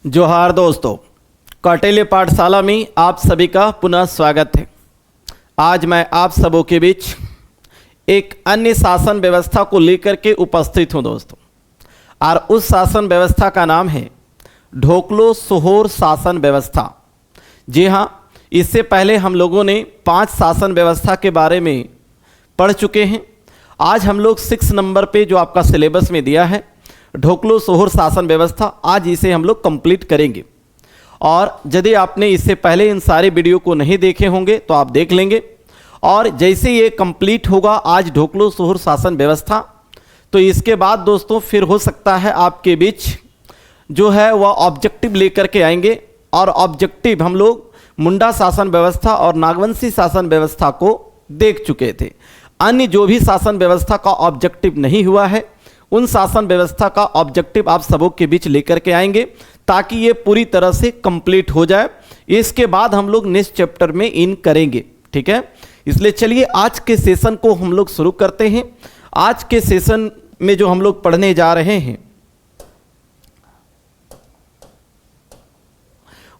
जोहार दोस्तों, कौटिल्य पाठशाला में आप सभी का पुनः स्वागत है। आज मैं आप सबों के बीच एक अन्य शासन व्यवस्था को लेकर के उपस्थित हूं दोस्तों, और उस शासन व्यवस्था का नाम है ढोकलो सोहोर शासन व्यवस्था। जी हाँ, इससे पहले हम लोगों ने 5 शासन व्यवस्था के बारे में पढ़ चुके हैं। आज हम लोग 6 नंबर पे जो आपका सिलेबस में दिया है ढोकलो सोहोर शासन व्यवस्था, आज इसे हम लोग कंप्लीट करेंगे। और यदि आपने इससे पहले इन सारे वीडियो को नहीं देखे होंगे तो आप देख लेंगे, और जैसे ये कंप्लीट होगा आज ढोकलो सोहोर शासन व्यवस्था, तो इसके बाद दोस्तों फिर हो सकता है आपके बीच जो है वह ऑब्जेक्टिव लेकर के आएंगे। और ऑब्जेक्टिव हम लोग मुंडा शासन व्यवस्था और नागवंशी शासन व्यवस्था को देख चुके थे। अन्य जो भी शासन व्यवस्था का ऑब्जेक्टिव नहीं हुआ है उन शासन व्यवस्था का ऑब्जेक्टिव आप सबों के बीच लेकर के आएंगे, ताकि ये पूरी तरह से कंप्लीट हो जाए। इसके बाद हम लोग नेक्स्ट चैप्टर में इन करेंगे, ठीक है। इसलिए चलिए आज के सेशन को हम लोग शुरू करते हैं। आज के सेशन में जो हम लोग पढ़ने जा रहे हैं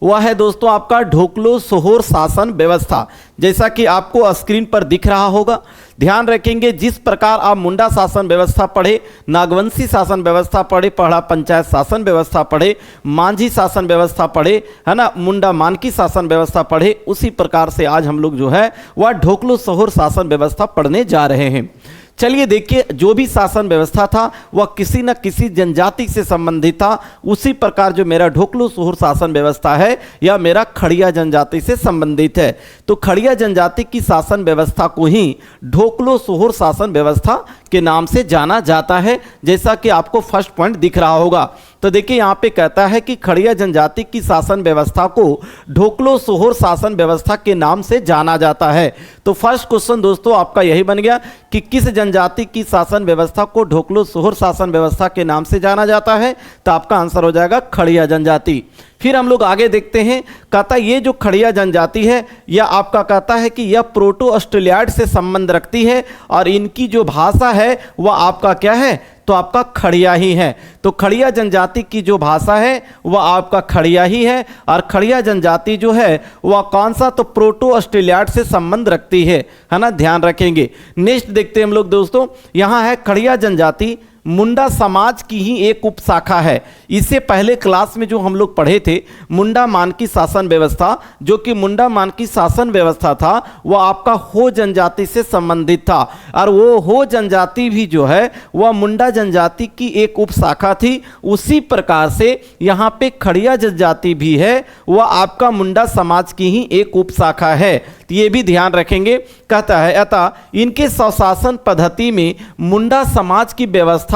वह है दोस्तों आपका ढोकलो सोहोर शासन व्यवस्था। जैसा कि आपको स्क्रीन पर दिख रहा होगा, ध्यान रखेंगे जिस प्रकार आप मुंडा शासन व्यवस्था पढ़े, नागवंशी शासन व्यवस्था पढ़े, पढ़ा पंचायत शासन व्यवस्था पढ़े, मांझी शासन व्यवस्था पढ़े, है ना, मुंडा मानकी शासन व्यवस्था पढ़े, उसी प्रकार से आज हम लोग जो है वह ढोकलो सोहोर शासन व्यवस्था पढ़ने जा रहे हैं। चलिए देखिए, जो भी शासन व्यवस्था था वह किसी न किसी जनजाति से संबंधित था। उसी प्रकार जो मेरा ढोकलो सोहोर शासन व्यवस्था है यह मेरा खड़िया जनजाति से संबंधित है। तो खड़िया जनजाति की शासन व्यवस्था को ही ढोकलो सोहोर शासन व्यवस्था के नाम से जाना जाता है, जैसा कि आपको फर्स्ट पॉइंट दिख रहा होगा। तो देखिए यहाँ पे कहता है कि खड़िया जनजाति की शासन व्यवस्था को ढोकलो सोहोर शासन व्यवस्था के नाम से जाना जाता है। तो फर्स्ट क्वेश्चन दोस्तों आपका यही बन गया कि किस जनजाति की शासन व्यवस्था को ढोकलो सोहोर शासन व्यवस्था के नाम से जाना जाता है, तो आपका आंसर हो जाएगा खड़िया जनजाति। फिर हम लोग आगे देखते हैं, कहता ये जो खड़िया जनजाति है यह आपका कहता है कि यह प्रोटो ऑस्ट्रेलियाड से संबंध रखती है, और इनकी जो भाषा है वह आपका क्या है, तो आपका खड़िया ही है। तो खड़िया जनजाति की जो भाषा है वह आपका खड़िया ही है, और खड़िया जनजाति जो है वह कौन सा, तो प्रोटो ऑस्ट्रेलियाड से संबंध रखती है ना, ध्यान रखेंगे। नेक्स्ट देखते हैं हम लोग दोस्तों, यहाँ है खड़िया जनजाति मुंडा समाज की ही एक उपशाखा है। इससे पहले क्लास में जो हम लोग पढ़े थे मुंडा मानकी शासन व्यवस्था, जो कि मुंडा मानकी शासन व्यवस्था था वह आपका हो जनजाति से संबंधित था, और वो हो जनजाति भी जो है वह मुंडा जनजाति की एक उपशाखा थी। उसी प्रकार से यहाँ पे खड़िया जनजाति भी है, वह आपका मुंडा समाज की ही एक उपशाखा है। ये भी ध्यान रखेंगे। कहता है अतः इनके स्वशासन पद्धति में मुंडा समाज की व्यवस्था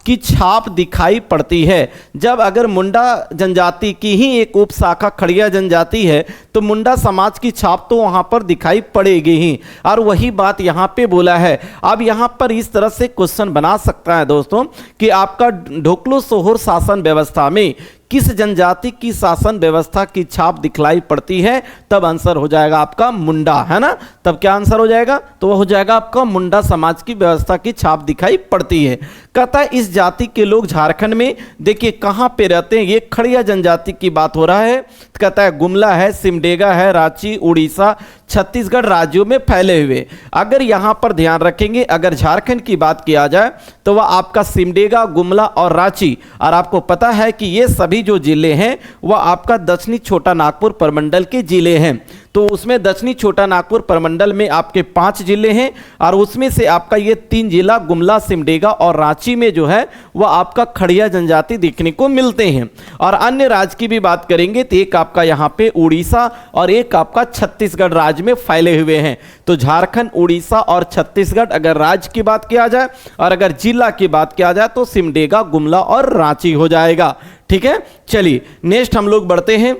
की छाप दिखाई पड़ती है। जब अगर मुंडा जनजाति की ही एक उपशाखा खड़िया जनजाति है तो मुंडा समाज की छाप तो वहां पर दिखाई पड़ेगी ही, और वही बात यहां पे बोला है। अब यहां पर इस तरह से क्वेश्चन बना सकता है दोस्तों कि आपका ढोकलो सोहोर शासन व्यवस्था में किस जनजाति की शासन व्यवस्था की छाप दिखलाई पड़ती है, तब आंसर हो जाएगा आपका मुंडा, है ना। तब क्या आंसर हो जाएगा, तो वह हो जाएगा आपका मुंडा समाज की व्यवस्था की छाप दिखाई पड़ती है। कहता है इस जाति के लोग झारखंड में देखिए कहां पे रहते हैं, ये खड़िया जनजाति की बात हो रहा है। कहता है गुमला है, सिमडेगा है, रांची, उड़ीसा, छत्तीसगढ़ राज्यों में फैले हुए। अगर यहां पर ध्यान रखेंगे, अगर झारखंड की बात किया जाए तो वह आपका सिमडेगा, गुमला और रांची, और आपको पता है कि ये सभी जो जिले हैं वह आपका दक्षिणी छोटा नागपुर प्रमंडल के जिले हैं। तो उसमें दक्षिणी छोटा नागपुर प्रमंडल में आपके 5 जिले हैं, और उसमें से आपका ये 3 जिला गुमला, सिमडेगा और रांची में जो है वह आपका खड़िया जनजाति देखने को मिलते हैं। और अन्य राज्य की भी बात करेंगे तो एक आपका यहाँ पे उड़ीसा और एक आपका छत्तीसगढ़ राज्य में फैले हुए हैं। तो झारखंड, उड़ीसा और छत्तीसगढ़ अगर राज्य की बात किया जाए, और अगर जिला की बात किया जाए तो सिमडेगा, गुमला और रांची हो जाएगा, ठीक है। चलिए नेक्स्ट हम लोग बढ़ते हैं।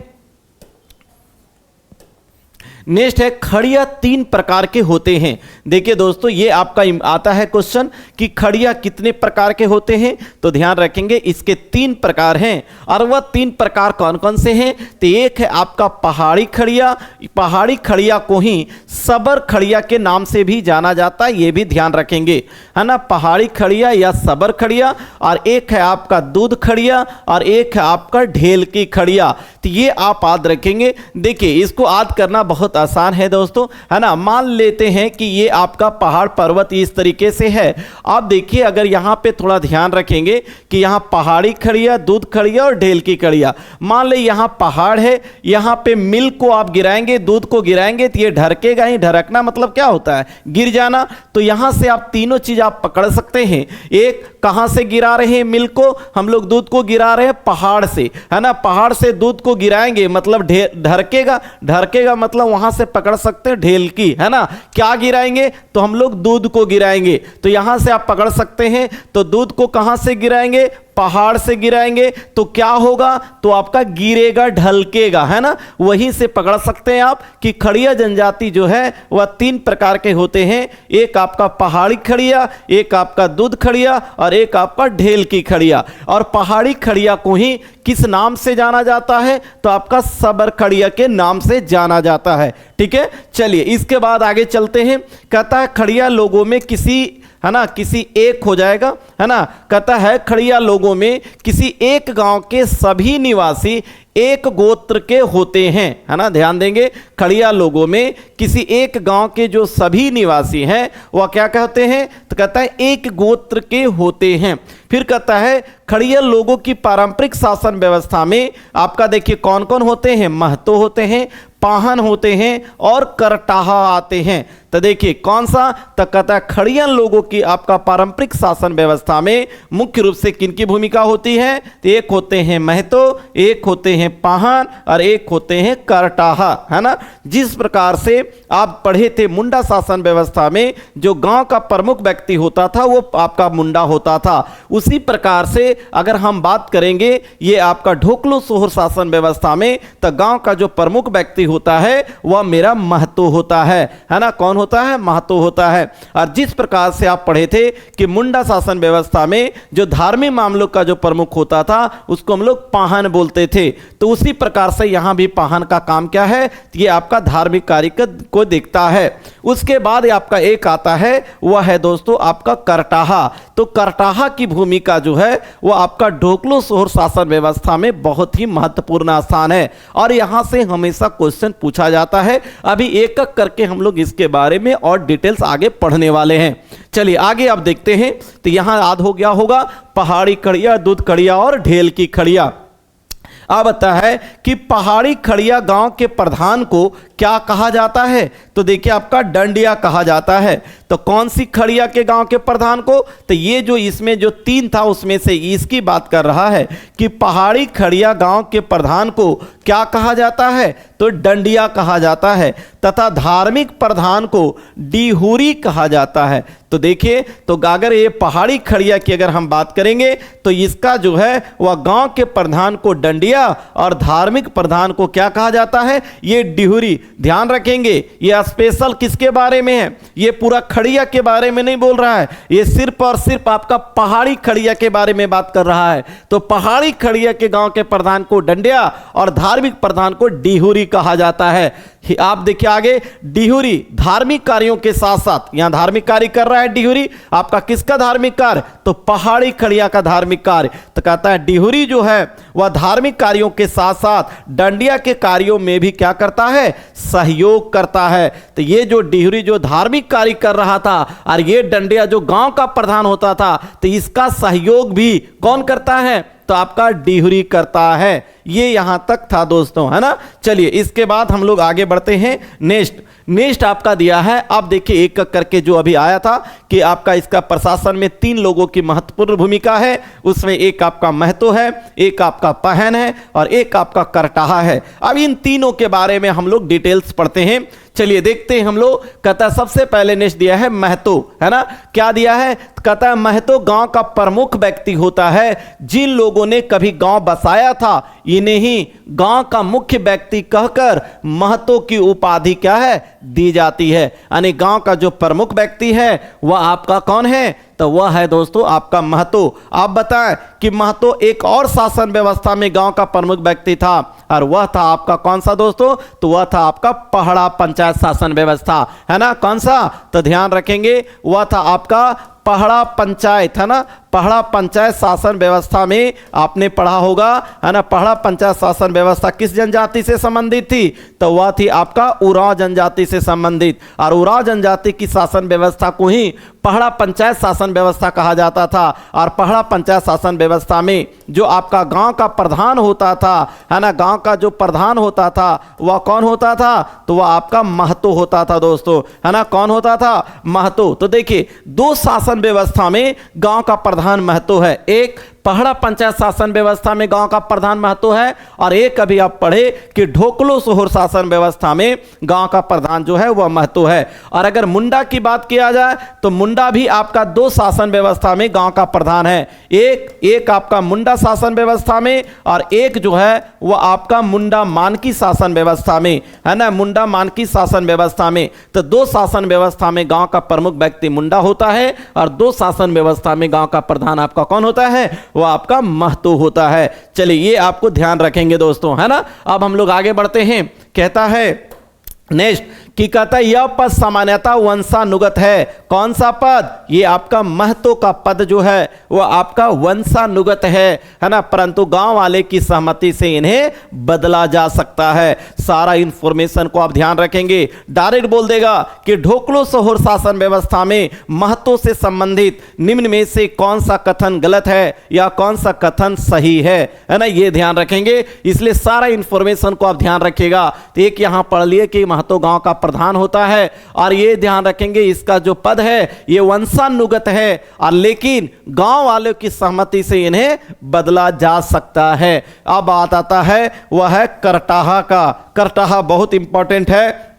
नेक्स्ट है खड़िया 3 प्रकार के होते हैं। देखिए दोस्तों, ये आपका आता है क्वेश्चन कि खड़िया कितने प्रकार के होते हैं, तो ध्यान रखेंगे इसके 3 प्रकार हैं। और वह 3 प्रकार कौन कौन से हैं, तो एक है आपका पहाड़ी खड़िया। पहाड़ी खड़िया को ही सबर खड़िया के नाम से भी जाना जाता है, ये भी ध्यान रखेंगे, है ना। पहाड़ी खड़िया या सबर खड़िया, और एक है आपका दूध खड़िया, और एक है आपका ढेल की खड़िया। तो ये आप याद रखेंगे। देखिए इसको याद करना बहुत आसान है दोस्तों, है ना। मान लेते हैं कि ये आपका पहाड़ पर्वत इस तरीके से है। आप देखिए अगर यहाँ पे थोड़ा ध्यान रखेंगे कि यहाँ पहाड़ी खड़िया, दूध खड़िया और ढेल की खड़िया। मान ले यहाँ पहाड़ है, यहाँ पे मिल्क को आप गिराएंगे, दूध को गिराएंगे तो ये ढरकेगा ही। ढरकना मतलब क्या होता है, गिर जाना। तो यहाँ से आप तीनों चीज आप पकड़ सकते हैं। एक, कहाँ से गिरा रहे हैं मिल्क को, हम लोग दूध को गिरा रहे हैं पहाड़ से, है ना। पहाड़ से दूध को गिराएंगे मतलब ढरकेगा। ढरकेगा मतलब वहां से पकड़ सकते हैं ढेल की, है ना। क्या गिराएंगे, तो हम लोग दूध को गिराएंगे। तो यहां से आप पकड़ सकते हैं। तो दूध को कहां से गिराएंगे, पहाड़ से गिराएंगे। तो क्या होगा, तो आपका गिरेगा, ढलकेगा, है ना। वहीं से पकड़ सकते हैं आप कि खड़िया जनजाति जो है वह 3 प्रकार के होते हैं। एक आपका पहाड़ी खड़िया, एक आपका दूध खड़िया, और एक आपका ढेल की खड़िया। और पहाड़ी खड़िया को ही किस नाम से जाना जाता है, तो आपका सबर खड़िया के नाम से जाना जाता है। ठीक है, चलिए इसके बाद आगे चलते हैं। कहता है खड़िया लोगों में किसी, है ना, किसी एक हो जाएगा, है ना। कहता है खड़िया लोगों में किसी एक गांव के सभी निवासी एक गोत्र के होते हैं, है ना। ध्यान देंगे, खड़िया लोगों में किसी एक गांव के जो सभी निवासी हैं वह क्या कहते हैं, तो कहता है एक गोत्र के होते हैं। फिर कहता है खड़िया लोगों की पारंपरिक शासन व्यवस्था में आपका देखिए कौन कौन होते हैं, महतो होते हैं, पाहन होते हैं और करटाहा आते हैं। तो देखिए कौन सा, तो कहता है खड़ियन लोगों की आपका पारंपरिक शासन व्यवस्था में मुख्य रूप से किनकी भूमिका होती है, तो एक होते हैं महतो, एक होते हैं पाहन, और एक होते हैं करटाहा, है ना। जिस प्रकार से आप पढ़े थे मुंडा शासन व्यवस्था में जो गांव का प्रमुख व्यक्ति होता था वो आपका मुंडा होता था, उसी प्रकार से अगर हम बात करेंगे ये आपका ढोकलो सोहर शासन व्यवस्था में, तो गांव का जो प्रमुख व्यक्ति होता है वह मेरा महतो होता है ना। कौन होता है, महतो होता है। और जिस प्रकार से आप पढ़े थे कि मुंडा शासन व्यवस्था में जो धार्मिक मामलों का जो प्रमुख होता था उसको हम लोग पाहन बोलते थे, तो उसी प्रकार से यहां भी पाहन का काम क्या है, ये आपका धार्मिक कार्य को देखता है। उसके बाद आपका एक आता है वह है दोस्तों आपका करटाहा। तो करटाहा की भूमिका जो है वह आपका ढोकलो सोहर शासन व्यवस्था में बहुत ही महत्वपूर्ण स्थान है, और यहां से हमेशा क्वेश्चन पूछा जाता है। अभी एक एक करके हम लोग इसके बारे में और डिटेल्स आगे पढ़ने वाले हैं। चलिए आगे अब देखते हैं। तो यहां याद हो गया होगा पहाड़ी खड़िया, दूध खड़िया और ढेल की खड़िया। अब आता है कि पहाड़ी खड़िया गांव के प्रधान को क्या कहा जाता है, तो देखिए आपका डंडिया कहा जाता है। तो कौन सी खड़िया के गांव के प्रधान को, तो ये जो इसमें जो 3 था उसमें से इसकी बात कर रहा है कि पहाड़ी खड़िया गांव के प्रधान को क्या कहा जाता है, तो डंडिया कहा जाता है, तथा धार्मिक प्रधान को डिहुरी कहा जाता है। तो देखिए, तो अगर ये पहाड़ी खड़िया की अगर हम बात करेंगे तो इसका जो है वह गांव के प्रधान को डंडिया और धार्मिक प्रधान को क्या कहा जाता है, ये डिहुरी। ध्यान रखेंगे ये स्पेशल किसके बारे में है, ये पूरा खड़िया के बारे में नहीं बोल रहा है, ये सिर्फ और सिर्फ आपका पहाड़ी खड़िया के बारे में बात कर रहा है। तो पहाड़ी खड़िया के गांव के प्रधान को डंडिया और धार्मिक प्रधान को डिहुरी कहा जाता है। आप देखिए आगे, डिहुरी धार्मिक कार्यों के साथ साथ, यहां धार्मिक कार्य कर रहा है डिहुरी, आपका किसका धार्मिक कार्य, तो पहाड़ी खड़िया का धार्मिक कार्य। तो कहता है डिहुरी जो है वह धार्मिक कार्यों के साथ साथ डंडिया के कार्यों में भी क्या करता है, सहयोग करता है। तो ये जो डिहुरी जो धार्मिक कार्य कर रहा था और ये डंडिया जो गांव का प्रधान होता था, तो इसका सहयोग भी कौन करता है, तो आपका डिहुरी करता है। ये यहां तक था दोस्तों, है ना। चलिए इसके बाद हम लोग आगे बढ़ते हैं। नेक्स्ट आपका दिया है, आप देखिए एक एक करके जो अभी आया था कि आपका इसका प्रशासन में 3 लोगों की महत्वपूर्ण भूमिका है। उसमें एक आपका महतो है, एक आपका पहन है और एक आपका करटाहा है। अब इन तीनों के बारे में हम लोग डिटेल्स पढ़ते हैं। चलिए देखते हैं हम लोग। कहता है सबसे पहले नेक्स्ट दिया है महतो, है ना। क्या दिया है, कहता है महतो गांव का प्रमुख व्यक्ति होता है जिन लोगों ने कभी गांव बसाया था इन्हें ही गांव का मुख्य व्यक्ति कहकर महतो की उपाधि क्या है, दी जाती है। यानी गांव का जो प्रमुख व्यक्ति है वह आपका कौन है, तो वह है दोस्तों आपका महतो। आप बताएं कि महतो एक और शासन व्यवस्था में गांव का प्रमुख व्यक्ति था, और वह था आपका कौन सा दोस्तों, तो वह था आपका पहड़ा पंचायत शासन व्यवस्था, है ना। कौन सा, तो ध्यान रखेंगे वह था आपका पहड़ा पंचायत, है ना। पहड़ा पंचायत शासन व्यवस्था में आपने पढ़ा होगा, है ना। पहड़ा पंचायत शासन व्यवस्था किस जनजाति से संबंधित थी, तो वह थी आपका उरांव जनजाति से संबंधित, और उरांव जनजाति की शासन व्यवस्था को ही पहड़ा पंचायत शासन व्यवस्था कहा जाता था। और पहड़ा पंचायत शासन व्यवस्था में जो आपका गांव का प्रधान होता था, है ना, गांव का जो प्रधान होता था वह कौन होता था, तो वह आपका महतो होता था दोस्तों, है ना। कौन होता था, महतो। तो देखिए दो शासन व्यवस्था में गांव का प्रधान महतो है, एक पहड़ा पंचायत शासन व्यवस्था में गांव का प्रधान महतो है, और एक अभी आप पढ़े कि ढोकलो सोहर शासन व्यवस्था में गांव का प्रधान जो है वह महतो है। और अगर मुंडा की बात किया जाए तो मुंडा भी आपका दो शासन व्यवस्था में गांव का प्रधान है, एक आपका मुंडा शासन व्यवस्था में, और एक जो है वह आपका मुंडा मानकी शासन व्यवस्था में, है ना, मुंडा मानकी शासन व्यवस्था में। तो दो शासन व्यवस्था में गांव का प्रमुख व्यक्ति मुंडा होता है, और दो शासन व्यवस्था में गांव का प्रधान आपका कौन होता है, वह आपका महतो होता है। चलिए ये आपको ध्यान रखेंगे दोस्तों, है ना। अब हम लोग आगे बढ़ते हैं। कहता है नेक्स्ट कि कहता है यह पद सामान्यतः वंशानुगत है। कौन सा पद, ये आपका महतो का पद जो है वह आपका वंशानुगत है ना, परंतु गांव वाले की सहमति से इन्हें बदला जा सकता है। सारा इंफॉर्मेशन को आप ध्यान रखेंगे। डायरेक्ट बोल देगा कि ढोकलो सोहर शासन व्यवस्था में महतो से संबंधित निम्न में से कौन सा कथन गलत है या कौन सा कथन सही है ना, ये ध्यान रखेंगे। इसलिए सारा इंफॉर्मेशन को आप ध्यान रखिएगा। तो एक यहां पढ़ लिए कि महतो गांव का प्रधान होता है, और ये ध्यान रखेंगे इसका जो पद है ये वंशानुगत है, और लेकिन गांव वालों की सहमति से इन्हें बदला जा सकता है। अब बात आता है वह है करटाहा का। करटाहा बहुत इंपॉर्टेंट है।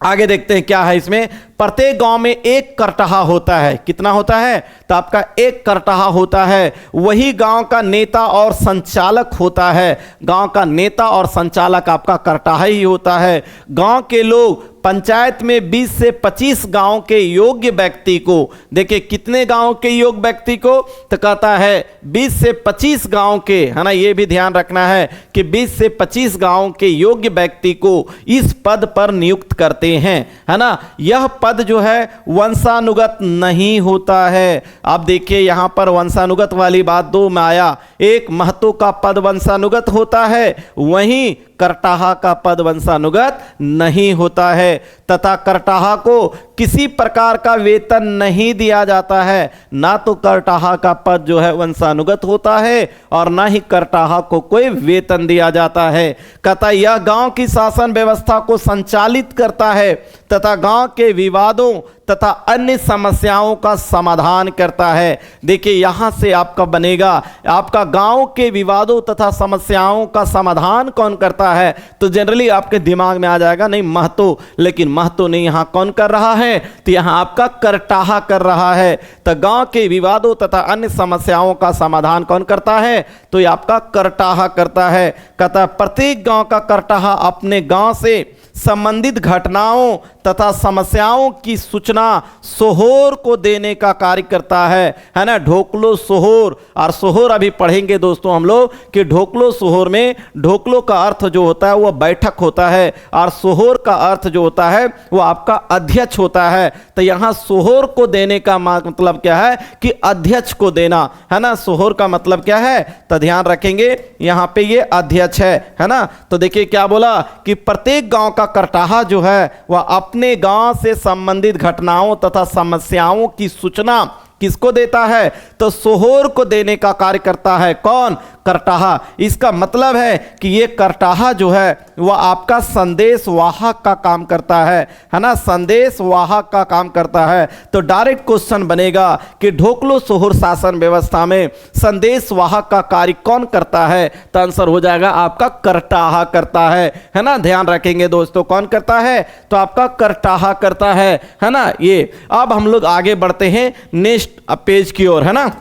आगे देखते हैं क्या है इसमें। प्रत्येक गांव में एक करटाहा होता है। कितना होता है, तो आपका एक करटाहा होता है। वही गांव का नेता और संचालक होता है। गांव का नेता और संचालक आपका करटाहा ही होता है। गांव के लोग पंचायत में 20 से 25 गांव के योग्य व्यक्ति को, देखिए कितने गांव के योग्य व्यक्ति को, तो कहता है 20 से 25 गांव के, है ना, ये भी ध्यान रखना है कि 20 से 25 गांव के योग्य व्यक्ति को इस पद पर नियुक्त करते हैं, है ना। यह पद जो है वंशानुगत नहीं होता है। अब देखिए यहां पर वंशानुगत वाली बात दो में आया। एक महतो का पद वंशानुगत होता है, वहीं करटाहा का पद वंशानुगत नहीं होता है, तथा करटाहा को किसी प्रकार का वेतन नहीं दिया जाता है। ना तो करटाहा का पद जो है वंशानुगत होता है और ना ही करटाहा को कोई वेतन दिया जाता है। कहता यह गांव की शासन व्यवस्था को संचालित करता है तथा गांव के विवादों तथा अन्य समस्याओं का समाधान करता है। देखिए यहां से आपका बनेगा, आपका गांव के विवादों तथा समस्याओं का समाधान कौन करता है, तो जनरली आपके दिमाग में आ जाएगा नहीं महतो, लेकिन महतो नहीं, यहां कौन कर रहा है, तो यहां आपका करटाहा कर रहा है। तो गांव के विवादों तथा अन्य समस्याओं का समाधान कौन करता है, तो ये आपका करटाहा करता है। कहता प्रत्येक गांव का करटाहा अपने गांव से संबंधित घटनाओं तथा समस्याओं की सूचना सोहोर को देने का कार्य करता है ना। ढोकलो सोहोर, और सोहोर अभी पढ़ेंगे दोस्तों हम लोग कि ढोकलो सोहोर में ढोकलो का अर्थ जो होता है वह बैठक होता है, और सोहोर का अर्थ जो होता है वह आपका अध्यक्ष होता है। तो यहाँ सोहोर को देने का मतलब क्या है कि अध्यक्ष को देना, है ना। सोहोर का मतलब क्या है, तो ध्यान रखेंगे यहाँ पे ये अध्यक्ष है ना। तो देखिए क्या बोला कि प्रत्येक गांव का करटाहा जो है वह अपने गांव से संबंधित घटनाओं तथा समस्याओं की सूचना किसको देता है, तो सोहोर को देने का कार्य करता है। कौन, करटाहा। इसका मतलब है कि ये करटाहा जो है वह आपका संदेश वाहक का काम करता है ना, संदेश वाहक का काम करता है। तो डायरेक्ट क्वेश्चन बनेगा कि ढोकलो सोहोर शासन व्यवस्था में संदेश वाहक का कार्य कौन करता है, तो आंसर हो जाएगा आपका करटाहा करता है ना। ध्यान रखेंगे दोस्तों कौन करता है, तो आपका करटाहा करता है ना। ये अब हम लोग आगे बढ़ते हैं नेक्स्ट पेज की ओर, है ना।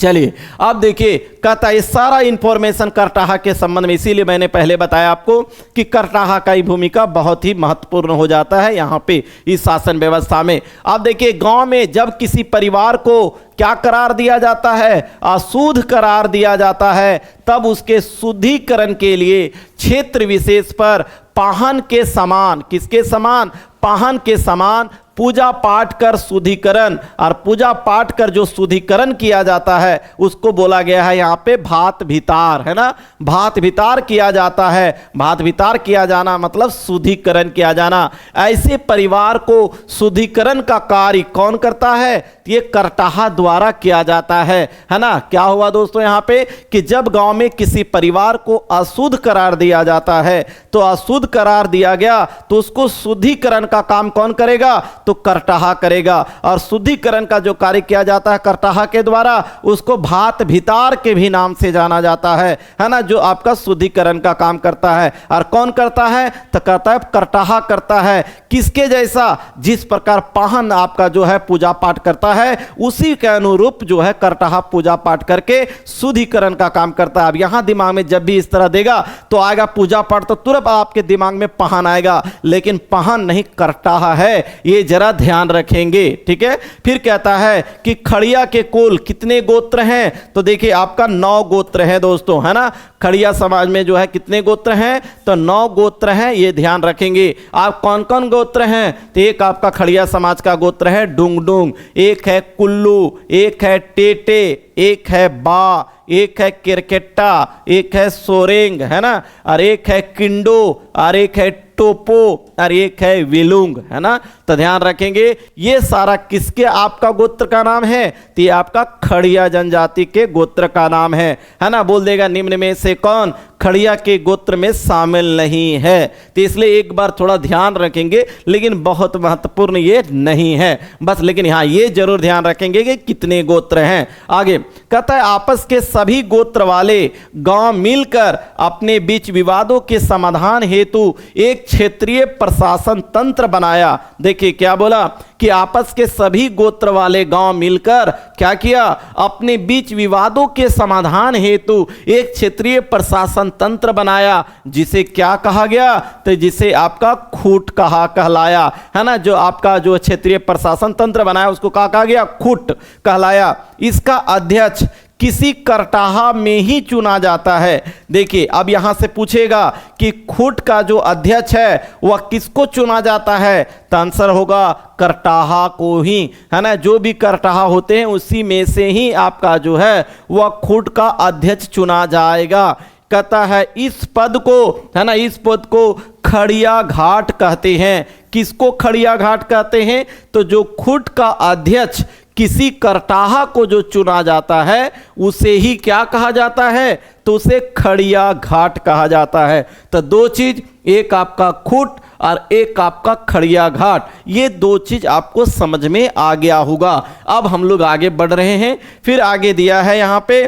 चलिए अब देखिए, कहता है ये सारा इंफॉर्मेशन करटाहा के संबंध में, इसीलिए मैंने पहले बताया आपको कि करटाहा का ही भूमिका बहुत ही महत्वपूर्ण हो जाता है यहाँ पे इस शासन व्यवस्था में। अब देखिए, गांव में जब किसी परिवार को क्या करार दिया जाता है, अशुद्ध करार दिया जाता है, तब उसके शुद्धिकरण के लिए क्षेत्र विशेष पर पाहन के समान, किसके समान, पाहन के समान पूजा पाठ कर शुद्धिकरण, और पूजा पाठ कर जो शुद्धिकरण किया जाता है उसको बोला गया है यहाँ पे भात भितार, है ना, भात भितार किया जाता है। भात भितार किया जाना मतलब शुद्धिकरण किया जाना। ऐसे परिवार को शुद्धिकरण का कार्य कौन करता है, ये करटाहा द्वारा किया जाता है ना। क्या हुआ दोस्तों यहाँ पे कि जब गांव में किसी परिवार को अशुद्ध करार दिया जाता है, तो अशुद्ध करार दिया गया तो उसको शुद्धिकरण का काम कौन करेगा, तो करटाहा करेगा। और शुद्धिकरण का जो कार्य किया जाता है करटाहा के द्वारा, उसको भात भितार के भी नाम से जाना जाता है ना, जो आपका शुद्धिकरण का काम करता है। और कौन करता है, तो कहता है करटाहा करता है। किसके जैसा, जिस प्रकार पाहन आपका जो है पूजा पाठ करता है, उसी के अनुरूप जो है करटाहा पूजा पाठ करके शुद्धिकरण का काम करता है। अब यहां दिमाग में जब भी इस तरह देगा तो आएगा पूजा पाठ, तो तुरंत आपके दिमाग में पाहन आएगा, लेकिन पाहन नहीं करटाहा है, ये जरा ध्यान रखेंगे, ठीक है। फिर कहता है कि खड़िया के कुल कितने गोत्र हैं, तो देखिए आपका 9 गोत्र हैं दोस्तों, है ना। खड़िया समाज में जो है कितने गोत्र हैं, तो 9 गोत्र हैं, ये ध्यान रखेंगे। आप कौन कौन गोत्र हैं, तो एक आपका खड़िया समाज का गोत्र है डुंगडुंग, एक है कुल्लू, एक है टेटे, एक है बा, एक है किरकेट्टा, एक है सोरेंग, है ना, और एक है किंडो, और एक है टोपो, और एक है विलुंग, है ना। तो ध्यान रखेंगे ये सारा किसके आपका गोत्र का नाम है, तो ये आपका खड़िया जनजाति के गोत्र का नाम है ना। बोल देगा निम्न में से कौन खड़िया के गोत्र में शामिल नहीं है, तो इसलिए एक बार थोड़ा ध्यान रखेंगे, लेकिन बहुत महत्वपूर्ण ये नहीं है बस, लेकिन हाँ ये जरूर ध्यान रखेंगे कि कितने गोत्र हैं। आगे कहता है आपस के सभी गोत्र वाले गांव मिलकर अपने बीच विवादों के समाधान हेतु एक क्षेत्रीय प्रशासन तंत्र बनाया। देखिए क्या बोला कि आपस के सभी गोत्र वाले गांव मिलकर क्या किया, अपने बीच विवादों के समाधान हेतु एक क्षेत्रीय प्रशासन तंत्र बनाया, जिसे क्या कहा गया, तो जिसे आपका खूट कहलाया, है ना। जो आपका जो क्षेत्रीय प्रशासन तंत्र बनाया उसको कहा गया, खूट कहलाया। इसका अध्यक्ष किसी करटाहा में ही चुना जाता है। देखिए अब यहां से पूछेगा कि खूट का जो अध्यक्ष है वह किसको चुना जाता है, तो आंसर होगा करटाहा को ही, है ना। जो भी करटाहा होते हैं उसी में से ही आपका जो है वह खूट का अध्यक्ष चुना जाएगा। कहता है इस पद को, है ना, इस पद को खड़िया घाट कहते हैं। किसको खड़िया घाट कहते हैं, तो जो खूट का अध्यक्ष किसी करटाहा को जो चुना जाता है उसे ही क्या कहा जाता है, तो उसे खड़िया घाट कहा जाता है। तो दो चीज, एक आपका खूट और एक आपका खड़िया घाट, ये दो चीज आपको समझ में आ गया होगा। अब हम लोग आगे बढ़ रहे हैं। फिर आगे दिया है यहाँ पे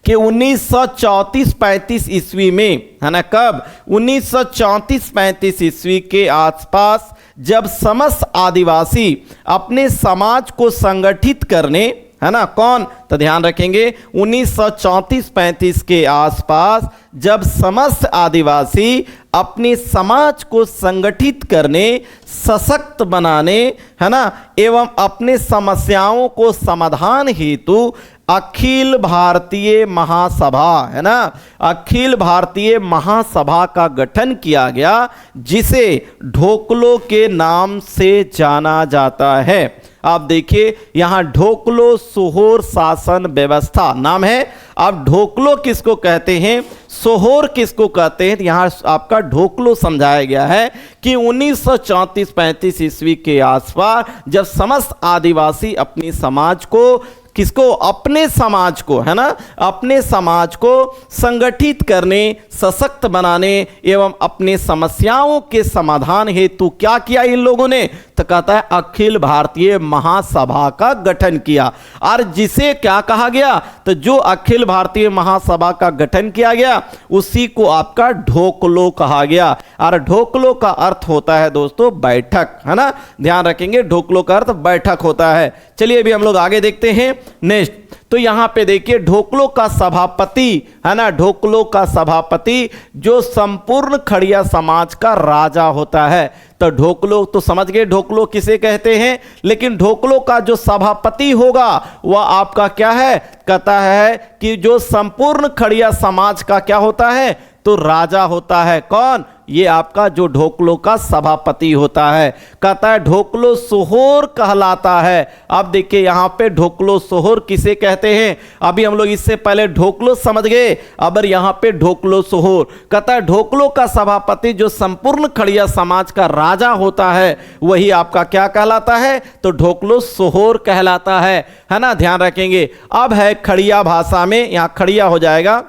कि 1934-35 ईस्वी में, है ना, कब 1934-35 ईस्वी के आसपास जब समस्त आदिवासी अपने समाज को संगठित करने, है ना, कौन, तो ध्यान रखेंगे 1934-35 के आसपास जब समस्त आदिवासी अपने समाज को संगठित करने, सशक्त बनाने, है ना, एवं अपने समस्याओं को समाधान हेतु अखिल भारतीय महासभा, है ना, अखिल भारतीय महासभा का गठन किया गया, जिसे ढोकलो के नाम से जाना जाता है। आप देखिए यहां ढोकलो सोहोर शासन व्यवस्था नाम है। अब ढोकलो किसको कहते हैं, सोहोर किसको कहते हैं, यहां आपका ढोकलो समझाया गया है कि 1934-35 ईस्वी के आसपास जब समस्त आदिवासी अपनी समाज को, किसको, अपने समाज को, है ना, अपने समाज को संगठित करने, सशक्त बनाने एवं अपने समस्याओं के समाधान हेतु क्या किया इन लोगों ने, तो कहता है अखिल भारतीय महासभा का गठन किया। और जिसे क्या कहा गया, तो जो अखिल भारतीय महासभा का गठन किया गया उसी को आपका ढोकलो कहा गया। और ढोकलो का अर्थ होता है दोस्तों बैठक, है ना, ध्यान रखेंगे ढोकलो का अर्थ बैठक होता है। चलिए अभी हम लोग आगे देखते हैं नेक्स्ट, तो यहाँ पे देखिए ढोकलो का सभापति है ना, ढोकलो का सभापति जो संपूर्ण खड़िया समाज का राजा होता है। तो ढोकलो तो समझ गए ढोकलो किसे कहते हैं, लेकिन ढोकलो का जो सभापति होगा वह आपका क्या है, कहता है कि जो संपूर्ण खड़िया समाज का क्या होता है, तो राजा होता है। कौन? ये आपका जो ढोकलो का सभापति होता है। कहता है ढोकलो सोहोर कहलाता है। अब देखिए यहाँ पे ढोकलो सोहोर किसे कहते हैं, अभी हम लोग इससे पहले ढोकलो समझ गए, अब यहाँ पे ढोकलो सोहोर। कहता है ढोकलो का सभापति जो संपूर्ण खड़िया समाज का राजा होता है वही आपका क्या कहलाता है, तो ढोकलो सोहोर कहलाता है ना, ध्यान रखेंगे। अब है खड़िया भाषा में, यहाँ खड़िया हो जाएगा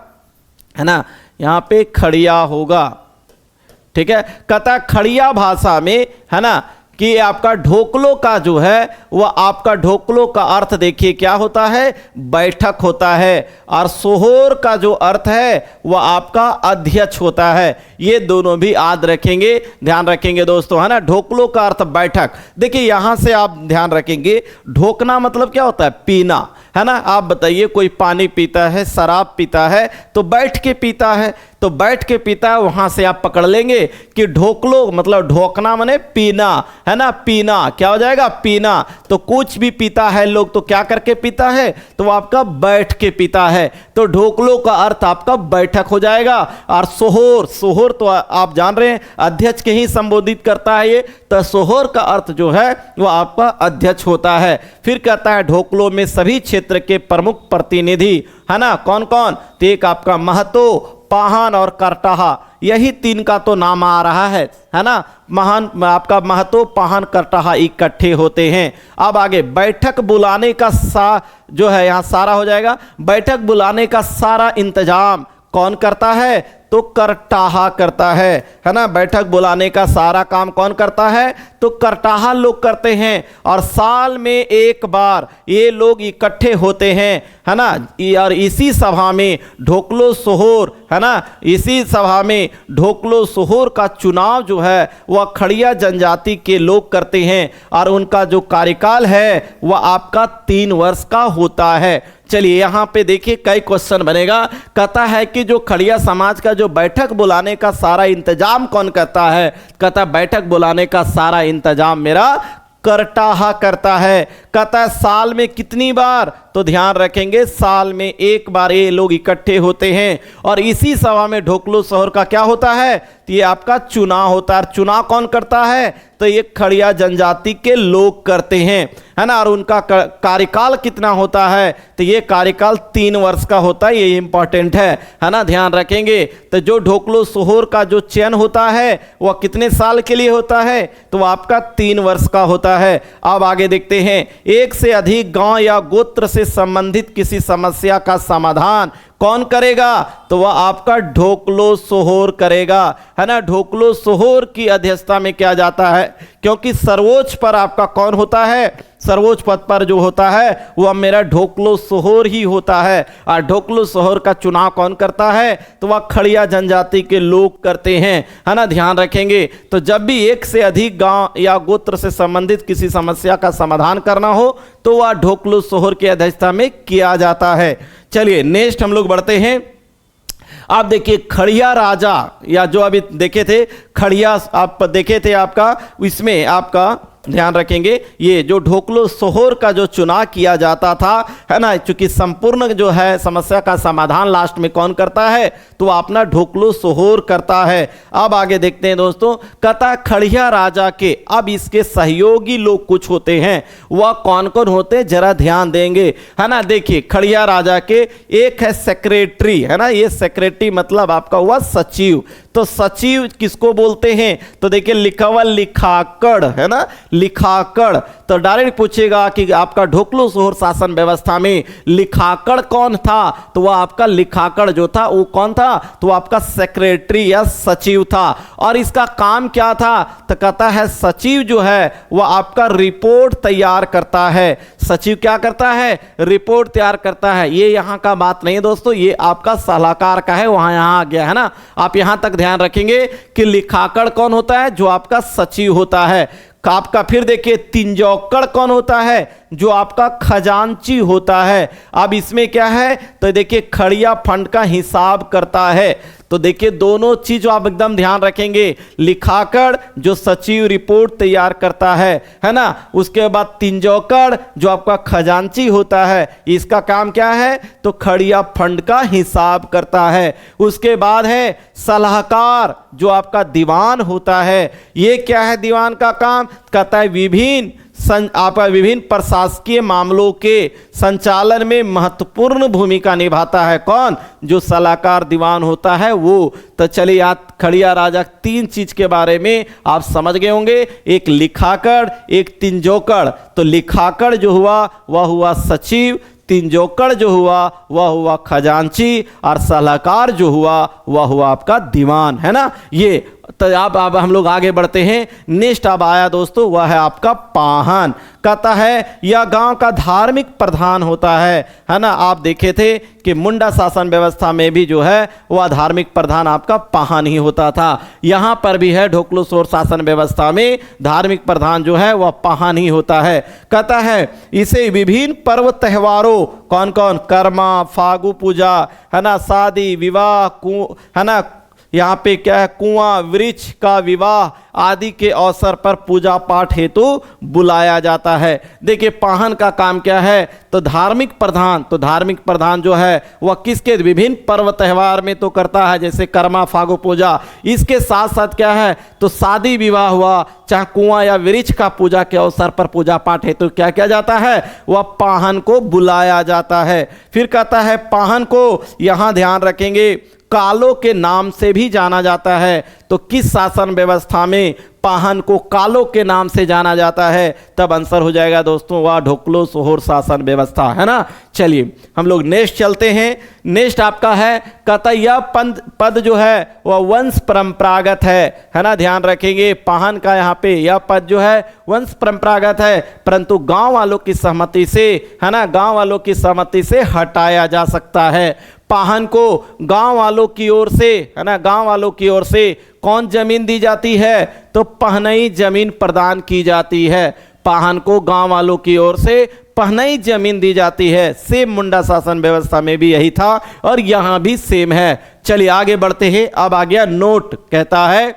है ना, यहाँ पे खड़िया होगा, ठीक है। कहता खड़िया भाषा में है ना कि आपका ढोकलो का जो है वह आपका ढोकलो का अर्थ देखिए क्या होता है, बैठक होता है, और सोहोर का जो अर्थ है वह आपका अध्यक्ष होता है। ये दोनों भी याद रखेंगे, ध्यान रखेंगे दोस्तों, है ना। ढोकलो का अर्थ बैठक, देखिए यहां से आप ध्यान रखेंगे ढोकना मतलब क्या होता है, पीना, है ना। आप बताइए कोई पानी पीता है, शराब पीता है तो बैठ के पीता है, तो बैठ के पीता है, वहां से आप पकड़ लेंगे कि ढोकलो मतलब ढोकना माने पीना, है ना, पीना क्या हो जाएगा, पीना। तो कुछ भी पीता है लोग तो क्या करके पीता है, तो वो आपका बैठ के पीता है, तो ढोकलो का अर्थ आपका बैठक हो जाएगा। और सोहोर, सोहोर तो आप जान रहे हैं अध्यक्ष के ही संबोधित करता है ये, तो सोहोर का अर्थ जो है वो आपका अध्यक्ष होता है। फिर कहता है ढोकलो में सभी क्षेत्र के प्रमुख प्रतिनिधि, है ना, कौन कौन, तो एक आपका महतो, पाहन और करटाहा, यही तीन का तो नाम आ रहा है ना। महान आपका महतो, पाहन, करटाहा इकट्ठे होते हैं। अब आगे बैठक बुलाने का जो है यहाँ सारा हो जाएगा, बैठक बुलाने का सारा इंतजाम कौन करता है, तो करटाहा करता है ना। बैठक बुलाने का सारा काम कौन करता है, तो करटाहा लोग करते हैं। और साल में एक बार ये लोग इकट्ठे होते हैं, है ना। और इसी सभा में ढोकलो सोहोर, है ना, इसी सभा में ढोकलो सोहोर का चुनाव जो है वह खड़िया जनजाति के लोग करते हैं, और उनका जो कार्यकाल है वह आपका 3 वर्ष का होता है। चलिए यहाँ पे देखिए कई क्वेश्चन बनेगा। कहता है कि जो खड़िया समाज का जो बैठक बुलाने का सारा इंतजाम कौन करता है, कहता बैठक बुलाने का सारा इंतजाम मेरा करटाहा करता है। कहता है साल में कितनी बार, तो ध्यान रखेंगे साल में एक बार ये लोग इकट्ठे होते हैं, और इसी सभा में ढोकलो सोहोर का क्या होता है, तो ये आपका चुनाव होता है। चुनाव कौन करता है, तो ये खड़िया जनजाति के लोग करते हैं, है ना। और उनका कार्यकाल कितना होता है, तो ये कार्यकाल 3 वर्ष का होता है, ये इंपॉर्टेंट है ना, ध्यान रखेंगे। तो जो ढोकलो सोहोर का जो चयन होता है वह कितने साल के लिए होता है, तो आपका 3 वर्ष का होता है। अब आगे देखते हैं, एक से अधिक गांव या गोत्र से संबंधित किसी समस्या का समाधान कौन करेगा, तो वह आपका ढोकलो सोहोर करेगा, है ना। ढोकलो सोहोर की अध्यक्षता में किया जाता है, क्योंकि सर्वोच्च पर आपका कौन होता है, सर्वोच्च पद पर जो होता है वह मेरा ढोकलो सोहोर ही होता है। और ढोकलो सोहोर का चुनाव कौन करता है, तो वह खड़िया जनजाति के लोग करते हैं, है ना, ध्यान रखेंगे। तो जब भी एक से अधिक गांव या गोत्र से संबंधित किसी समस्या का समाधान करना हो तो वह ढोकलो सोहोर की अध्यक्षता में किया जाता है। चलिए नेक्स्ट हम लोग बढ़ते हैं। आप देखिए खड़िया राजा, या जो अभी देखे थे खड़िया आप देखे थे आपका, इसमें आपका ध्यान रखेंगे ये जो ढोकलो सोहोर का जो चुनाव किया जाता था, है ना, चूंकि संपूर्ण जो है समस्या का समाधान लास्ट में कौन करता है, तो अपना ढोकलो सोहोर करता है। अब आगे देखते हैं दोस्तों, कहता खड़िया राजा के अब इसके सहयोगी लोग कुछ होते हैं, वह कौन कौन होते हैं जरा ध्यान देंगे, है ना। देखिए खड़िया राजा के एक है सेक्रेटरी, है ना, ये सेक्रेटरी मतलब आपका हुआ सचिव। तो सचिव किसको बोलते हैं, तो देखिए लिखा हुआ लिखाकड़, है ना, लिखाकड़। तो डायरेक्ट पूछेगा कि आपका ढोकलो सोहोर शासन व्यवस्था में लिखाकड़ कौन था, तो वह आपका लिखाकड़ जो था वो कौन था, तो आपका सेक्रेटरी या सचिव था। और इसका काम क्या था, तो कहता है सचिव जो है वह आपका रिपोर्ट तैयार करता है। सचिव क्या करता है, रिपोर्ट तैयार करता है। ये यहाँ का बात नहीं है दोस्तों, ये आपका सलाहकार का है, वहाँ यहाँ आ गया, है ना। आप यहाँ तक ध्यान रखेंगे कि लिखाकड़ कौन होता है, जो आपका सचिव होता है। आपका फिर देखिए तिंजौकड़ कौन होता है, जो आपका खजांची होता है। अब इसमें क्या है, तो देखिए खड़िया फंड का हिसाब करता है। तो देखिए दोनों चीज आप एकदम ध्यान रखेंगे, लिखाकड़ जो सचिव रिपोर्ट तैयार करता है ना, उसके बाद तिंजौकड़ जो आपका खजांची होता है, इसका काम क्या है, तो खड़िया फंड का हिसाब करता है। उसके बाद है सलाहकार जो आपका दीवान होता है। ये क्या है दीवान का काम, कहता है आपका विभिन्न प्रशासकीय मामलों के संचालन में महत्वपूर्ण भूमिका निभाता है। कौन, जो सलाहकार दीवान होता है वो। तो चलिए याद खड़िया राजा 3 चीज के बारे में आप समझ गए होंगे, एक लिखाकड़, एक तिंजौकड़। तो लिखाकड़ जो हुआ वह हुआ सचिव, तिंजौकड़ जो हुआ वह हुआ खजांची, और सलाहकार जो हुआ वह हुआ आपका दीवान, है ना। ये तो अब हम लोग आगे बढ़ते हैं। नेक्स्ट अब आया दोस्तों, वह है आपका पाहन। कहता है यह गांव का धार्मिक प्रधान होता है ना। आप देखे थे कि मुंडा शासन व्यवस्था में भी जो है वह धार्मिक प्रधान आपका पाहन ही होता था। यहां पर भी है ढोकलो सोहर शासन व्यवस्था में धार्मिक प्रधान जो है वह पाहन ही होता है। कहता है इसे विभिन्न पर्व त्योहारों, कौन कौन, कर्मा, फागु पूजा, है ना, शादी विवाह, है ना, यहाँ पे क्या है, कुआं वृक्ष का विवाह आदि के अवसर पर पूजा पाठ हेतु बुलाया जाता है। देखिए पाहन का काम क्या है, तो धार्मिक प्रधान। तो धार्मिक प्रधान जो है वह किसके, विभिन्न पर्व त्यौहार में तो करता है, जैसे कर्मा फागु पूजा। इसके साथ साथ क्या है, तो शादी विवाह हुआ, चाहे कुआं या वृक्ष का पूजा के अवसर पर पूजा पाठ हेतु क्या किया जाता है, वह पाहन को बुलाया जाता है। फिर कहता है पाहन को यहां ध्यान रखेंगे कालों के नाम से भी जाना जाता है। तो किस शासन व्यवस्था में पाहन को कालों के नाम से जाना जाता है, तब आंसर हो जाएगा दोस्तों वह ढोकलो सोहर शासन व्यवस्था, है ना। चलिए हम लोग नेक्स्ट चलते हैं। नेक्स्ट आपका है, कहता यह पद जो है वह वंश परंपरागत है ना। ध्यान रखेंगे पाहन का यहाँ पे यह पद जो है वंश परंपरागत है, परंतु गांव वालों की सहमति से, है ना, गांव वालों की सहमति से हटाया जा सकता है। पाहन को गांव वालों की ओर से, है ना, गांव वालों की ओर से कौन जमीन दी जाती है, तो पहनई जमीन प्रदान की जाती है। पाहन को गांव वालों की ओर से पहनई जमीन दी जाती है। सेम मुंडा शासन व्यवस्था में भी यही था और यहां भी सेम है। चलिए आगे बढ़ते हैं। अब आ गया नोट। कहता है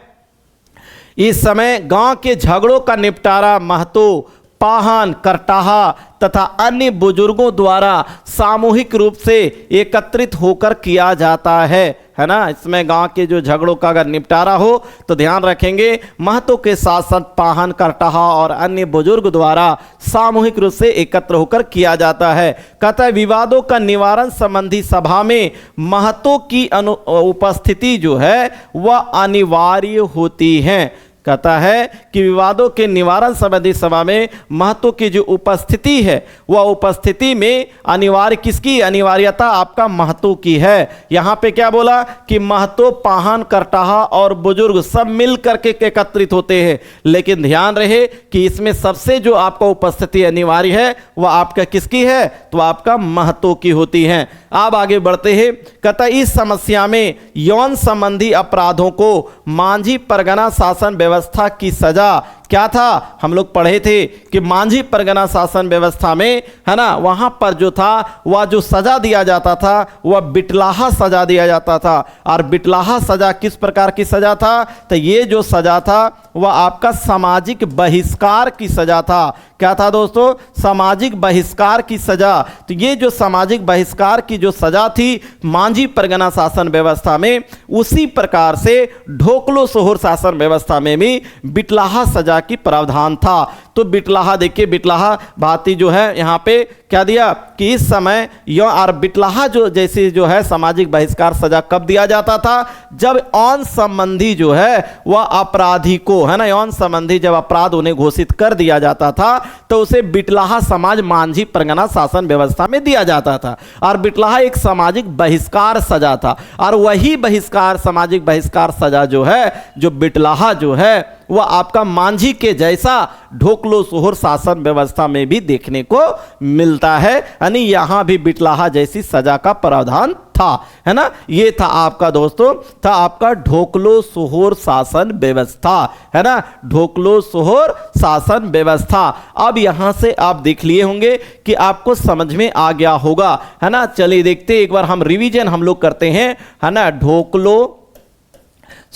इस समय गांव के झगड़ों का निपटारा महतो, पाहन, करटाहा तथा अन्य बुजुर्गों द्वारा सामूहिक रूप से एकत्रित होकर किया जाता है ना। इसमें गांव के जो झगड़ों का अगर निपटारा हो तो ध्यान रखेंगे महतो के साथ साथ पाहन, करटाहा और अन्य बुजुर्ग द्वारा सामूहिक रूप से एकत्र होकर किया जाता है। कहता है विवादों का निवारण संबंधी सभा में महतो की उपस्थिति जो है वह अनिवार्य होती है। कहता है कि विवादों के निवारण संबंधी सभा में महतो की जो उपस्थिति है वह उपस्थिति में अनिवार्य, किसकी अनिवार्यता, आपका महतो की है। यहाँ पे क्या बोला कि महतो, पाहन, करटाहा और बुजुर्ग सब मिल करके एकत्रित होते हैं, लेकिन ध्यान रहे कि इसमें सबसे जो आपका उपस्थिति अनिवार्य है वह आपका किसकी है, तो आपका महतो की होती है। अब आगे बढ़ते हैं। कहता है इस समस्या में यौन संबंधी अपराधों को मांझी परगना शासन व्यवस्था की सजा क्या था, हम लोग पढ़े थे कि मांझी परगना शासन व्यवस्था में, है ना, वहां पर जो था वह जो सजा दिया जाता था वह बिटलाहा सजा दिया जाता था। और बिटलाहा सजा किस प्रकार की सजा था, तो ये जो सजा था वह आपका सामाजिक बहिष्कार की सजा था। क्या था दोस्तों, सामाजिक बहिष्कार की सजा। तो ये जो सामाजिक बहिष्कार की जो सजा थी मांझी परगना शासन व्यवस्था में, उसी प्रकार से ढोकलो सोहर शासन व्यवस्था में भी बिटलाहा सजा की प्रावधान था। तो बिटलाहा देखिए, बिटलाहा भांति जो है यहाँ पे क्या दिया कि इस समय यौन और बिटलाहा जो जैसे जो है सामाजिक बहिष्कार सजा कब दिया जाता था, जब यौन संबंधी जो है वह अपराधी को, है ना, यौन संबंधी जब अपराध उन्हें घोषित कर दिया जाता था तो उसे बिटलाहा समाज मांझी परगना शासन व्यवस्था में दिया जाता था। और बिटलाहा एक सामाजिक बहिष्कार सजा था, और वही बहिष्कार, सामाजिक बहिष्कार सजा जो है, जो बिटलाहा जो है वह आपका मांझी के जैसा ढोकलो सोहर शासन व्यवस्था में भी देखने को मिलता है, यानी यहां भी बिटलाहा जैसी सजा का प्रावधान था, है ना। ये था आपका दोस्तों, था आपका ढोकलो सोहर शासन व्यवस्था, है ना, ढोकलो सोहर शासन व्यवस्था। अब यहां से आप देख लिए होंगे कि आपको समझ में आ गया होगा, है ना। चलिए देखते एक बार हम रिवीजन हम लोग करते हैं, है ना। ढोकलो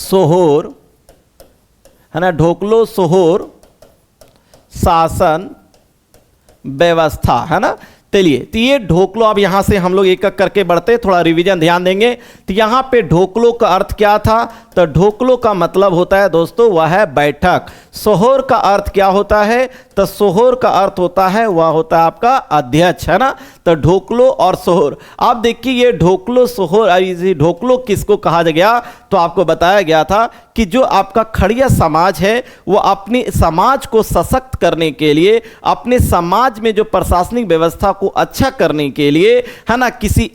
सोहर, है ना, ढोकलो सोहर शासन व्यवस्था, है ना। चलिए तो ये ढोकलो, अब यहां से हम लोग एक एक करके बढ़ते, थोड़ा रिवीजन ध्यान देंगे। तो यहां पे ढोकलो का अर्थ क्या था, तो ढोकलो का मतलब होता है दोस्तों वह है बैठक। सोहर का अर्थ क्या होता है, तो सोहर का अर्थ होता है वह होता है आपका अध्यक्ष, है ना। तो ढोकलो और सोहर, आप देखिए ये ढोकलो सोहर, ढोकलो किसको कहा गया, तो आपको बताया गया था कि जो आपका खड़िया समाज है वो अपने समाज को सशक्त करने के लिए, अपने समाज में जो प्रशासनिक व्यवस्था को अच्छा करने के लिए, है ना, किसी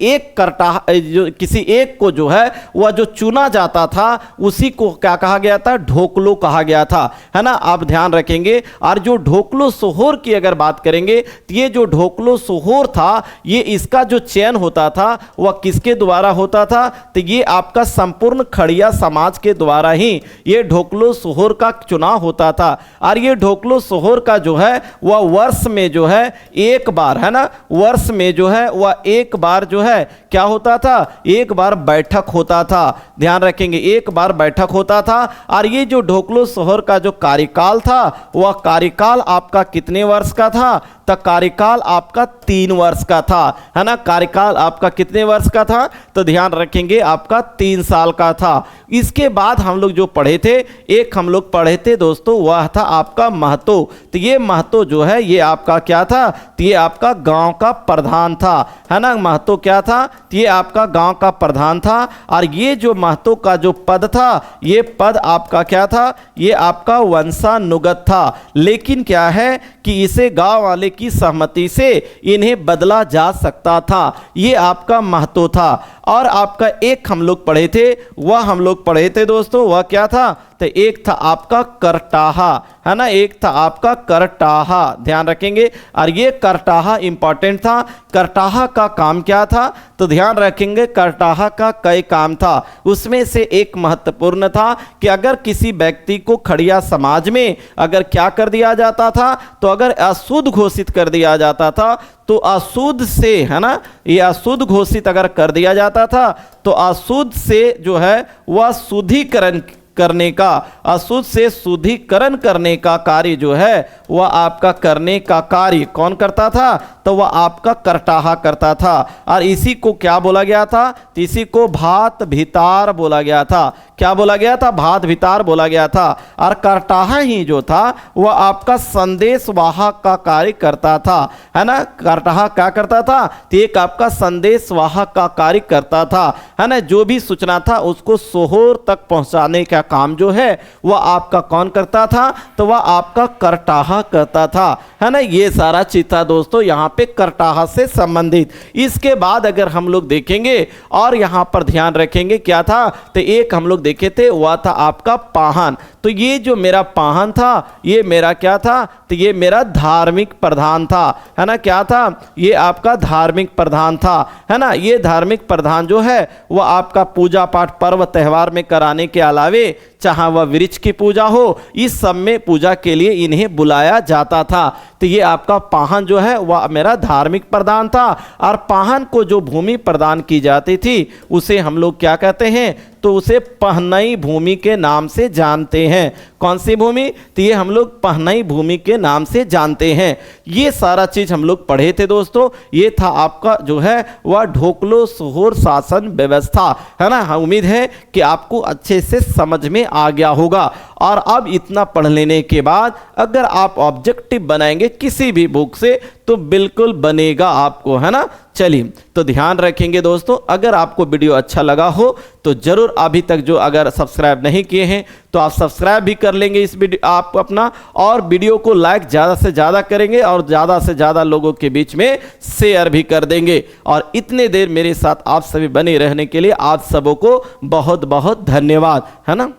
एक को जो है वह जो चुना जाता था उसी को क्या कहा गया था, ढोकलो कहा गया था, है ना। आप ध्यान रखेंगे। और जो ढोकलो सोहर की अगर बात करेंगे तो ये जो ढोकलो सोहर था ये इसका जो चयन होता था वह किसके द्वारा होता था, तो ये आपका संपूर्ण खड़िया समाज के द्वारा ही ये ढोकलो सोहर का चुनाव होता था। और ये ढोकलो सोहर का जो है वह वर्ष में जो है एक बार, है ना, वर्ष में जो है वह एक बार जो है क्या होता था, एक बार बैठक होता था। ध्यान रखेंगे, एक बार बैठक होता था। और ये जो ढोकलो सोहर का जो कार्यकाल था वह कार्यकाल आपका कितने वर्ष का था, तो कार्यकाल आपका 3 वर्ष का था, है ना। कार्यकाल आपका कितने वर्ष का था, तो ध्यान रखेंगे आपका 3 साल का था। इसके बाद हम लोग जो पढ़े थे, एक हम लोग पढ़े थे दोस्तों वह था आपका महतो। तो ये महतो जो है ये आपका क्या था, तो ये आपका गांव का प्रधान था, है ना। महतो क्या था, तो ये आपका गांव का प्रधान था। और ये जो महतो का जो पद था ये पद आपका क्या था, ये आपका वंशानुगत था। लेकिन क्या है कि इसे गांव वाले की सहमति से इन्हें बदला जा सकता था, ये आपका महतो था। और आपका एक हम लोग पढ़े थे, वह हम लोग पढ़े थे दोस्तों, वह क्या था, तो एक था आपका करटाहा, है ना, एक था आपका करटाहा। ध्यान रखेंगे। और ये करटाहा इंपॉर्टेंट था। करटाहा का काम क्या था, तो ध्यान रखेंगे करटाहा का कई काम था, उसमें से एक महत्वपूर्ण था कि अगर किसी व्यक्ति को खड़िया समाज में अगर क्या कर दिया जाता था, तो अगर अशुद्ध घोषित कर दिया जाता था तो अशुद्ध से, है ना, ये अशुद्ध घोषित अगर कर दिया जाता था तो अशुद्ध से जो है वह शुद्धिकरण करने का, अशुद्ध से शुद्धिकरण करने का कार्य जो है वह आपका करने का कार्य कौन करता था, तो वह आपका करटाहा करता था। और इसी को क्या बोला गया था, तो इसी को भात भितार बोला गया था। क्या बोला गया था, भात भितार बोला गया था। और करटाहा ही जो था वह आपका संदेश वाहक का कार्य करता था, है ना। करटाहा क्या करता था, तो एक आपका संदेश वाहक का कार्य करता था, है ना। जो भी सूचना था उसको सोहर तक पहुंचाने का काम जो है वह आपका कौन करता था, तो वह आपका करटाहा करता था, है ना। ये सारा चीज था दोस्तों यहाँ पे करटाहा से संबंधित। इसके बाद अगर हम लोग देखेंगे और यहाँ पर ध्यान रखेंगे क्या था, तो एक हम लोग देखे थे वह था आपका पाहन। तो ये जो मेरा पाहन था ये मेरा क्या था, तो ये मेरा धार्मिक प्रधान था, है ना। क्या था, ये आपका धार्मिक प्रधान था, है ना। ये धार्मिक प्रधान जो है वह आपका पूजा पाठ पर्व त्यौहार में कराने के अलावे चाहे वह वृक्ष की पूजा हो, इस सब में पूजा के लिए इन्हें बुलाया जाता था। तो ये आपका पाहन जो है वह मेरा धार्मिक प्रधान था। और पाहन को जो भूमि प्रदान की जाती थी उसे हम लोग क्या कहते हैं, तो उसे पहनई भूमि के नाम से जानते हैं। कौन सी भूमि, तो ये हम लोग पहनई भूमि के नाम से जानते हैं। ये सारा चीज हम लोग पढ़े थे दोस्तों। ये था आपका जो है वह ढोकलो सोहर शासन व्यवस्था, है ना। उम्मीद है कि आपको अच्छे से समझ में आ गया होगा। और अब इतना पढ़ लेने के बाद अगर आप ऑब्जेक्टिव बनाएंगे किसी भी बुक से तो बिल्कुल बनेगा आपको, है ना। चलिए तो ध्यान रखेंगे दोस्तों, अगर आपको वीडियो अच्छा लगा हो तो जरूर अभी तक जो अगर सब्सक्राइब नहीं किए हैं तो आप सब्सक्राइब भी कर लेंगे इस वीडियो आप अपना, और वीडियो को लाइक ज़्यादा से ज़्यादा करेंगे और ज़्यादा से ज़्यादा लोगों के बीच में शेयर भी कर देंगे। और इतने देर मेरे साथ आप सभी बने रहने के लिए आप सबों को बहुत बहुत धन्यवाद, है ना।